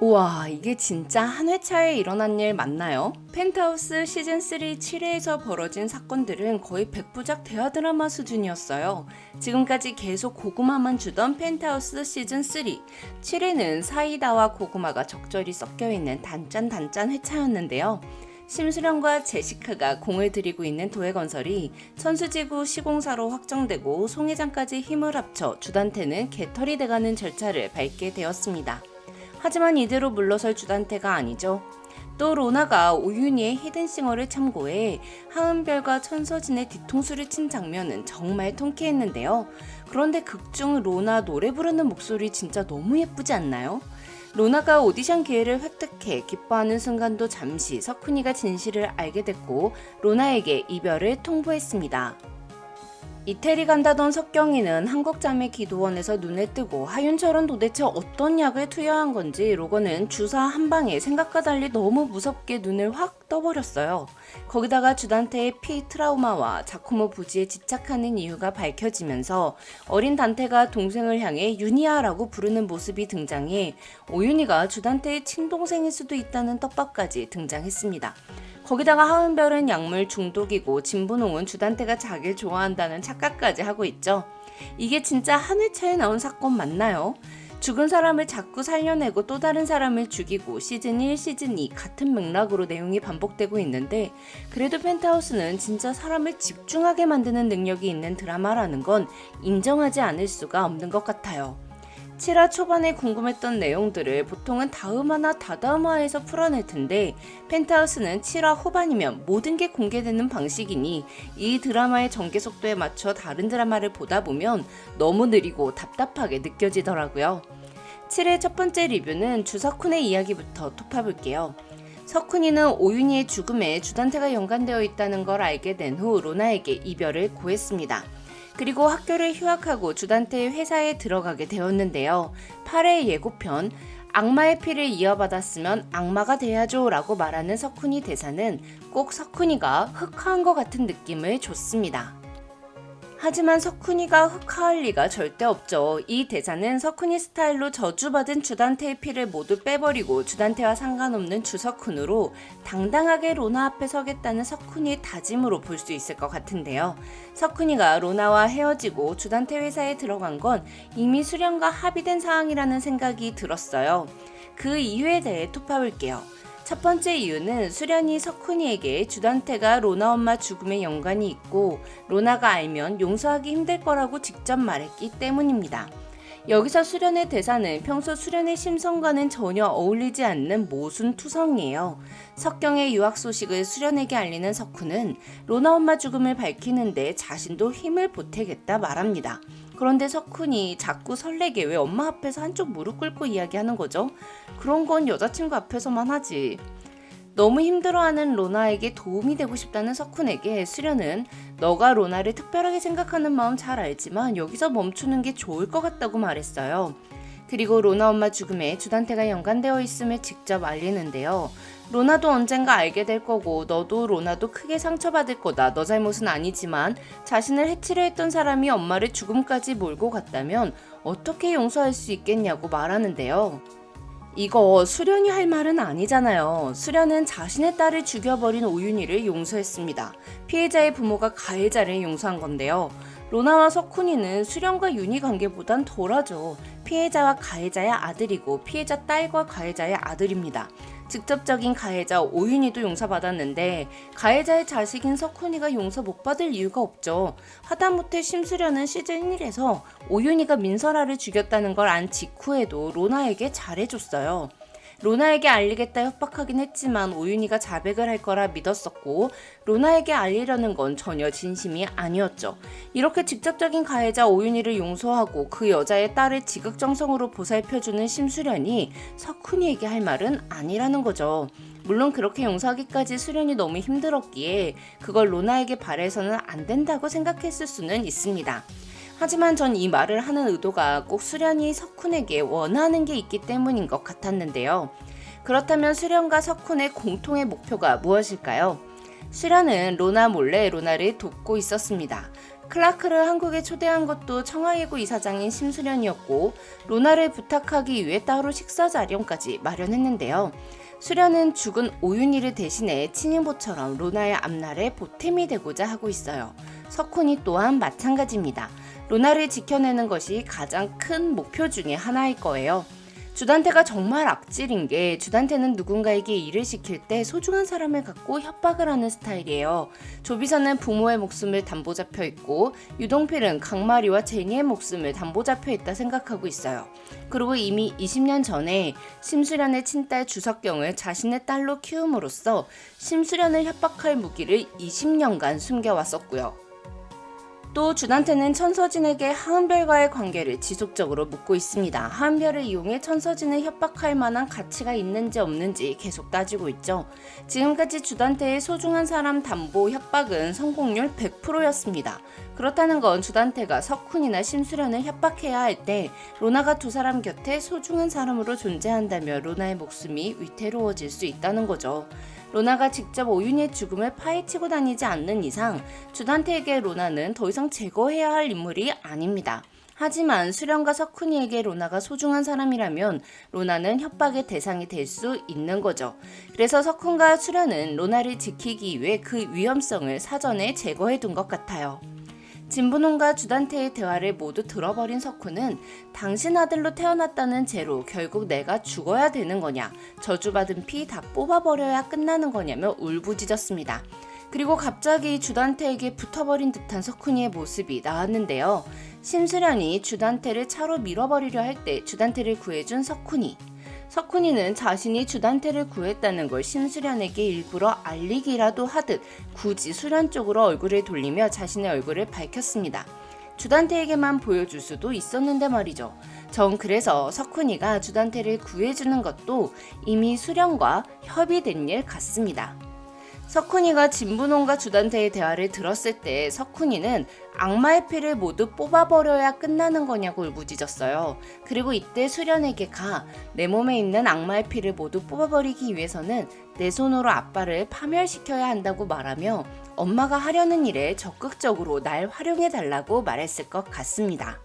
우와, 이게 진짜 한 회차에 일어난 일 맞나요? 펜트하우스 시즌3 7회에서 벌어진 사건들은 거의 백부작 대하 드라마 수준이었어요. 지금까지 계속 고구마만 주던 펜트하우스 시즌3 7회는 사이다와 고구마가 적절히 섞여있는 단짠 회차였는데요. 심수련과 제시카가 공을 들이고 있는 도해건설이 천수지구 시공사로 확정되고 송 회장까지 힘을 합쳐 주단태는 개털이 돼가는 절차를 밟게 되었습니다. 하지만 이대로 물러설 주단태가 아니죠. 또 로나가 오윤희의 히든싱어를 참고해 하은별과 천서진의 뒤통수를 친 장면은 정말 통쾌했는데요. 그런데 극중 로나 노래 부르는 목소리 진짜 너무 예쁘지 않나요? 로나가 오디션 기회를 획득해 기뻐하는 순간도 잠시 석훈이가 진실을 알게 됐고 로나에게 이별을 통보했습니다. 이태리 간다던 석경이는 한국자매기도원에서 눈에 뜨고 하윤철은 도대체 어떤 약을 투여한 건지 로건은 주사 한 방에 생각과 달리 너무 무섭게 눈을 확 떠버렸어요. 거기다가 주단태의 피 트라우마와 자코모 부지에 집착하는 이유가 밝혀지면서 어린 단태가 동생을 향해 윤희야라고 부르는 모습이 등장해 오윤희가 주단태의 친동생일 수도 있다는 떡밥까지 등장했습니다. 거기다가 하은별은 약물 중독이고 진분홍은 주단태가 자기를 좋아한다는 착각까지 하고 있죠. 이게 진짜 한 회차에 나온 사건 맞나요? 죽은 사람을 자꾸 살려내고 또 다른 사람을 죽이고 시즌 1, 시즌 2 같은 맥락으로 내용이 반복되고 있는데 그래도 펜트하우스는 진짜 사람을 집중하게 만드는 능력이 있는 드라마라는 건 인정하지 않을 수가 없는 것 같아요. 7화 초반에 궁금했던 내용들을 보통은 다음화나 다다음화에서 풀어낼 텐데 펜트하우스는 7화 후반이면 모든 게 공개되는 방식이니 이 드라마의 전개 속도에 맞춰 다른 드라마를 보다 보면 너무 느리고 답답하게 느껴지더라고요. 7회 첫 번째 리뷰는 주석훈의 이야기부터 톱해볼게요. 석훈이는 오윤희의 죽음에 주단태가 연관되어 있다는 걸 알게 된 후 로나에게 이별을 고했습니다. 그리고 학교를 휴학하고 주단태의 회사에 들어가게 되었는데요. 8회 예고편 악마의 피를 이어받았으면 악마가 돼야죠 라고 말하는 석훈이 대사는 꼭 석훈이가 흑화한 것 같은 느낌을 줬습니다. 하지만 석훈이가 흑화할 리가 절대 없죠. 이 대사는 석훈이 스타일로 저주받은 주단태의 피를 모두 빼버리고 주단태와 상관없는 주석훈으로 당당하게 로나 앞에 서겠다는 석훈이의 다짐으로 볼 수 있을 것 같은데요. 석훈이가 로나와 헤어지고 주단태 회사에 들어간 건 이미 수련과 합의된 사항이라는 생각이 들었어요. 그 이유에 대해 톱해볼게요. 첫 번째 이유는 수련이 석훈이에게 주단태가 로나 엄마 죽음에 연관이 있고 로나가 알면 용서하기 힘들 거라고 직접 말했기 때문입니다. 여기서 수련의 대사는 평소 수련의 심성과는 전혀 어울리지 않는 모순투성이에요. 석경의 유학 소식을 수련에게 알리는 석훈은 로나 엄마 죽음을 밝히는데 자신도 힘을 보태겠다 말합니다. 그런데 석훈이 자꾸 설레게 왜 엄마 앞에서 한쪽 무릎 꿇고 이야기하는 거죠? 그런 건 여자친구 앞에서만 하지. 너무 힘들어하는 로나에게 도움이 되고 싶다는 석훈에게 수련은 너가 로나를 특별하게 생각하는 마음 잘 알지만 여기서 멈추는 게 좋을 것 같다고 말했어요. 그리고 로나 엄마 죽음에 주단태가 연관되어 있음을 직접 알리는데요. 로나도 언젠가 알게 될 거고 너도 로나도 크게 상처받을 거다. 너 잘못은 아니지만 자신을 해치려 했던 사람이 엄마를 죽음까지 몰고 갔다면 어떻게 용서할 수 있겠냐고 말하는데요. 이거 수련이 할 말은 아니잖아요. 수련은 자신의 딸을 죽여버린 오윤희를 용서했습니다. 피해자의 부모가 가해자를 용서한 건데요. 로나와 석훈이는 수련과 윤희 관계보단 덜하죠. 피해자와 가해자의 아들이고 피해자 딸과 가해자의 아들입니다. 직접적인 가해자 오윤희도 용서받았는데 가해자의 자식인 석훈이가 용서 못 받을 이유가 없죠. 하다못해 심수련은 시즌 1에서 오윤희가 민설아를 죽였다는 걸 안 직후에도 로나에게 잘해줬어요. 로나에게 알리겠다 협박하긴 했지만 오윤희가 자백을 할 거라 믿었었고 로나에게 알리려는 건 전혀 진심이 아니었죠. 이렇게 직접적인 가해자 오윤희를 용서하고 그 여자의 딸을 지극정성으로 보살펴주는 심수련이 석훈이에게 할 말은 아니라는 거죠. 물론 그렇게 용서하기까지 수련이 너무 힘들었기에 그걸 로나에게 바래서는 안 된다고 생각했을 수는 있습니다. 하지만 전 이 말을 하는 의도가 꼭 수련이 석훈에게 원하는 게 있기 때문인 것 같았는데요. 그렇다면 수련과 석훈의 공통의 목표가 무엇일까요? 수련은 로나 몰래 로나를 돕고 있었습니다. 클라크를 한국에 초대한 것도 청아예고 이사장인 심수련이었고 로나를 부탁하기 위해 따로 식사 자리까지 마련했는데요. 수련은 죽은 오윤희를 대신해 친인보처럼 로나의 앞날에 보탬이 되고자 하고 있어요. 석훈이 또한 마찬가지입니다. 로나를 지켜내는 것이 가장 큰 목표 중에 하나일 거예요. 주단태가 정말 악질인 게 주단태는 누군가에게 일을 시킬 때 소중한 사람을 갖고 협박을 하는 스타일이에요. 조비서는 부모의 목숨을 담보 잡혀 있고 유동필은 강마리와 제니의 목숨을 담보 잡혀 있다 생각하고 있어요. 그리고 이미 20년 전에 심수련의 친딸 주석경을 자신의 딸로 키움으로써 심수련을 협박할 무기를 20년간 숨겨왔었고요. 또 주단태는 천서진에게 하은별과의 관계를 지속적으로 묻고 있습니다. 하은별을 이용해 천서진을 협박할 만한 가치가 있는지 없는지 계속 따지고 있죠. 지금까지 주단태의 소중한 사람 담보 협박은 성공률 100%였습니다. 그렇다는 건 주단태가 석훈이나 심수련을 협박해야 할 때 로나가 두 사람 곁에 소중한 사람으로 존재한다며 로나의 목숨이 위태로워질 수 있다는 거죠. 로나가 직접 오윤희의 죽음을 파헤치고 다니지 않는 이상 주단태에게 로나는 더 이상 제거해야 할 인물이 아닙니다. 하지만 수련과 석훈이에게 로나가 소중한 사람이라면 로나는 협박의 대상이 될 수 있는 거죠. 그래서 석훈과 수련은 로나를 지키기 위해 그 위험성을 사전에 제거해 둔 것 같아요. 진분홍과 주단태의 대화를 모두 들어버린 석훈은 당신 아들로 태어났다는 죄로 결국 내가 죽어야 되는 거냐, 저주받은 피 다 뽑아버려야 끝나는 거냐며 울부짖었습니다. 그리고 갑자기 주단태에게 붙어버린 듯한 석훈이의 모습이 나왔는데요. 심수련이 주단태를 차로 밀어버리려 할 때 주단태를 구해준 석훈이. 석훈이는 자신이 주단태를 구했다는 걸 심수련에게 일부러 알리기라도 하듯 굳이 수련 쪽으로 얼굴을 돌리며 자신의 얼굴을 밝혔습니다. 주단태에게만 보여줄 수도 있었는데 말이죠. 전 그래서 석훈이가 주단태를 구해주는 것도 이미 수련과 협의된 일 같습니다. 석훈이가 진분홍과 주단태의 대화를 들었을 때 석훈이는 악마의 피를 모두 뽑아버려야 끝나는 거냐고 울부짖었어요. 그리고 이때 수련에게 내 몸에 있는 악마의 피를 모두 뽑아버리기 위해서는 내 손으로 아빠를 파멸시켜야 한다고 말하며 엄마가 하려는 일에 적극적으로 날 활용해달라고 말했을 것 같습니다.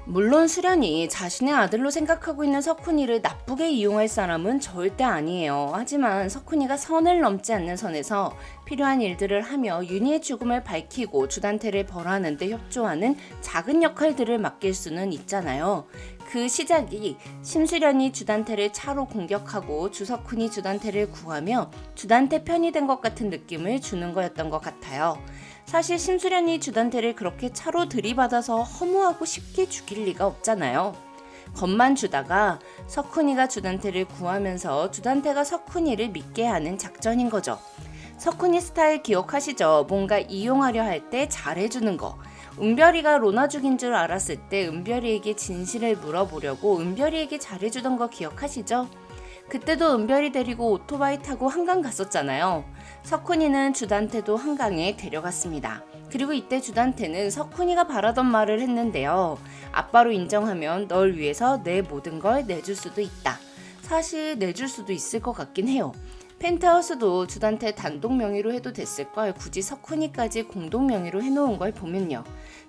물론 수련이 자신의 아들로 생각하고 있는 석훈이를 나쁘게 이용할 사람은 절대 아니에요. 하지만 석훈이가 선을 넘지 않는 선에서 필요한 일들을 하며 윤희의 죽음을 밝히고 주단태를 벌하는 데 협조하는 작은 역할들을 맡길 수는 있잖아요. 그 시작이 심수련이 주단태를 차로 공격하고 주석훈이 주단태를 구하며 주단태 편이 된 것 같은 느낌을 주는 거였던 것 같아요. 사실 심수련이 주단태를 그렇게 차로 들이받아서 허무하고 쉽게 죽일 리가 없잖아요. 겁만 주다가 석훈이가 주단태를 구하면서 주단태가 석훈이를 믿게 하는 작전인 거죠. 석훈이 스타일 기억하시죠? 뭔가 이용하려 할 때 잘해주는 거. 은별이가 로나 죽인 줄 알았을 때 은별이에게 진실을 물어보려고 은별이에게 잘해주던 거 기억하시죠? 그때도 은별이 데리고 오토바이 타고 한강 갔었잖아요. 석훈이는 주단태도 한강에 데려갔습니다. 그리고 이때 주단태는 석훈이가 바라던 말을 했는데요. 아빠로 인정하면 널 위해서 내 모든 걸 내줄 수도 있다. 사실 내줄 수도 있을 것 같긴 해요. 펜트하우스도 주단태 단독 명의로 해도 됐을 걸 굳이 석훈이까지 공동 명의로 해놓은 걸 보면요.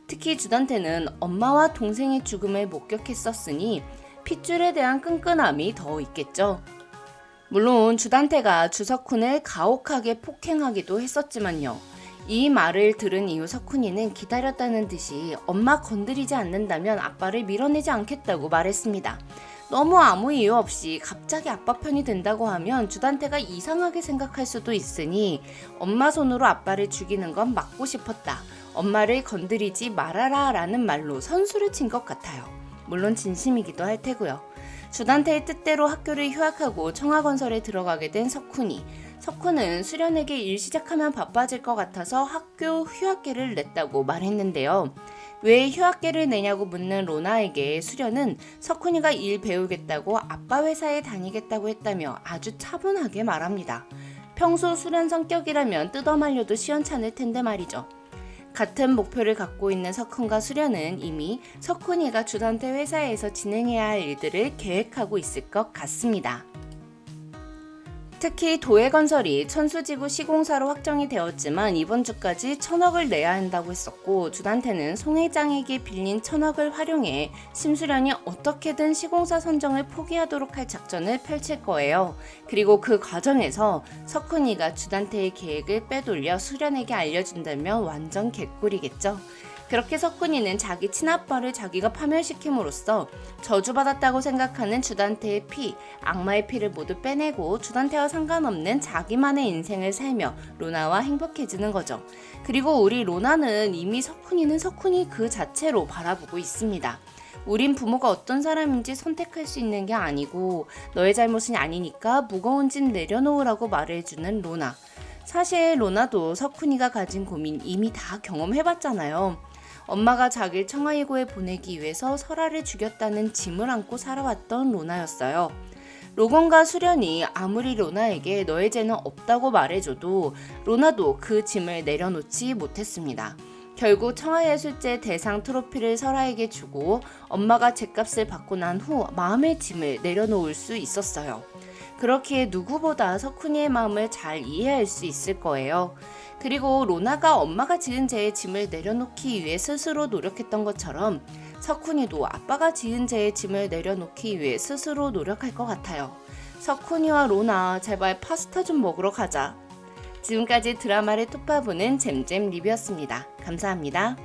특히 주단태는 엄마와 동생의 죽음을 목격했었으니 핏줄에 대한 끈끈함이 더 있겠죠. 물론 주단태가 주석훈을 가혹하게 폭행하기도 했었지만요. 이 말을 들은 이후 석훈이는 기다렸다는 듯이 엄마 건드리지 않는다면 아빠를 밀어내지 않겠다고 말했습니다. 너무 아무 이유 없이 갑자기 아빠 편이 된다고 하면 주단태가 이상하게 생각할 수도 있으니 엄마 손으로 아빠를 죽이는 건 막고 싶었다. 엄마를 건드리지 말아라 라는 말로 선수를 친 것 같아요. 물론 진심이기도 할 테고요. 주단태의 뜻대로 학교를 휴학하고 청아건설에 들어가게 된 석훈이. 석훈은 수련에게 일 시작하면 바빠질 것 같아서 학교 휴학계를 냈다고 말했는데요. 왜 휴학계를 내냐고 묻는 로나에게 수련은 석훈이가 일 배우겠다고 아빠 회사에 다니겠다고 했다며 아주 차분하게 말합니다. 평소 수련 성격이라면 뜯어말려도 시원찮을 텐데 말이죠. 같은 목표를 갖고 있는 석훈과 수련은 이미 석훈이가 주단태 회사에서 진행해야 할 일들을 계획하고 있을 것 같습니다. 특히 도해건설이 천수지구 시공사로 확정이 되었지만 이번 주까지 1,000억을 내야 한다고 했었고, 주단태는 송 회장에게 빌린 1,000억을 활용해 심수련이 어떻게든 시공사 선정을 포기하도록 할 작전을 펼칠 거예요. 그리고 그 과정에서 석훈이가 주단태의 계획을 빼돌려 수련에게 알려준다면 완전 개꿀이겠죠. 그렇게 석훈이는 자기 친아빠를 자기가 파멸시킴으로써 저주받았다고 생각하는 주단태의 피, 악마의 피를 모두 빼내고 주단태와 상관없는 자기만의 인생을 살며 로나와 행복해지는 거죠. 그리고 우리 로나는 이미 석훈이는 석훈이 그 자체로 바라보고 있습니다. 우린 부모가 어떤 사람인지 선택할 수 있는 게 아니고 너의 잘못은 아니니까 무거운 짐 내려놓으라고 말해주는 로나. 사실 로나도 석훈이가 가진 고민 이미 다 경험해봤잖아요. 엄마가 자기를 청아이고에 보내기 위해서 설아를 죽였다는 짐을 안고 살아왔던 로나였어요. 로건과 수련이 아무리 로나에게 너의 죄는 없다고 말해줘도 로나도 그 짐을 내려놓지 못했습니다. 결국 청아예술제 대상 트로피를 설아에게 주고 엄마가 죗값을 받고 난 후 마음의 짐을 내려놓을 수 있었어요. 그렇기에 누구보다 석훈이의 마음을 잘 이해할 수 있을 거예요. 그리고 로나가 엄마가 지은 죄의 짐을 내려놓기 위해 스스로 노력했던 것처럼 석훈이도 아빠가 지은 죄의 짐을 내려놓기 위해 스스로 노력할 것 같아요. 석훈이와 로나 제발 파스타 좀 먹으러 가자. 지금까지 드라마를 톱파보는 잼잼 리뷰였습니다. 감사합니다.